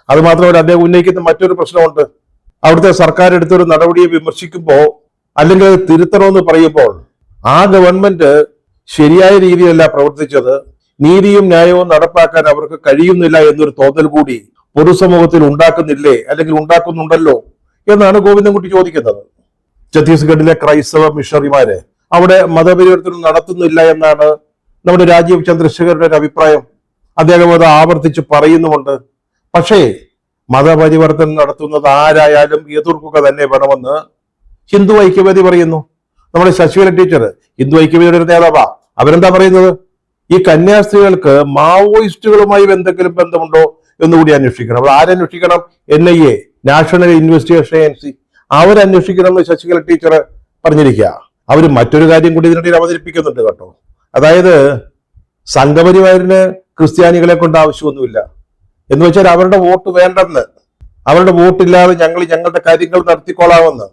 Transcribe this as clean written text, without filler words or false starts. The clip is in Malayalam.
അത് മാത്രമല്ല, അദ്ദേഹം ഉന്നയിക്കുന്ന മറ്റൊരു പ്രശ്നമുണ്ട്. അവിടുത്തെ സർക്കാർ എടുത്തൊരു നടപടിയെ വിമർശിക്കുമ്പോൾ അല്ലെങ്കിൽ അത് തിരുത്തണമെന്ന് പറയുമ്പോൾ ആ ഗവൺമെന്റ് ശരിയായ രീതിയിലല്ല പ്രവർത്തിച്ചത്, നീതിയും ന്യായവും നടപ്പാക്കാൻ അവർക്ക് കഴിയുന്നില്ല എന്നൊരു തോന്നൽ കൂടി പൊതുസമൂഹത്തിൽ ഉണ്ടാക്കുന്നില്ലേ, അല്ലെങ്കിൽ ഉണ്ടാക്കുന്നുണ്ടല്ലോ എന്നാണ് ഗോവിന്ദൻകുട്ടി ചോദിക്കുന്നത്. ഛത്തീസ്ഗഡിലെ ക്രൈസ്തവ മിഷണറിമാര് അവിടെ മതപരിവർത്തനം നടത്തുന്നില്ല എന്നാണ് നമ്മുടെ രാജീവ് ചന്ദ്രശേഖരുടെ ഒരു അഭിപ്രായം. അദ്ദേഹം അത് ആവർത്തിച്ച് പറയുന്നുമുണ്ട്. പക്ഷേ മതപരിവർത്തനം നടത്തുന്നത് ആരായാലും എതിർക്കുക തന്നെ വേണമെന്ന് ഹിന്ദു ഐക്യവേദി പറയുന്നു. നമ്മുടെ ശശികല ടീച്ചർ ഹിന്ദു ഐക്യവേദിയുടെ ഒരു നേതാവാ. അവരെന്താ പറയുന്നത്? ഈ കന്യാസ്ത്രീകൾക്ക് മാവോയിസ്റ്റുകളുമായി എന്തെങ്കിലും ബന്ധമുണ്ടോ എന്നുകൂടി അന്വേഷിക്കണം. അത് ആരന്വേഷിക്കണം? NIA, നാഷണൽ ഇൻവെസ്റ്റിഗേഷൻ ഏജൻസി, അവരന്വേഷിക്കണം എന്ന് ശശികല ടീച്ചർ പറഞ്ഞിരിക്കുക. അവർ മറ്റൊരു കാര്യം കൂടി ഇതിനിടയിൽ അവതരിപ്പിക്കുന്നുണ്ട് കേട്ടോ. അതായത് സംഘപരിവാരിന് ക്രിസ്ത്യാനികളെ കൊണ്ട് ആവശ്യമൊന്നുമില്ല എന്ന് വെച്ചാൽ അവരുടെ വോട്ട് വേണ്ടെന്ന്, അവരുടെ വോട്ടില്ലാതെ ഞങ്ങൾ ഞങ്ങളുടെ കാര്യങ്ങൾ നടത്തിക്കൊള്ളാമെന്ന്.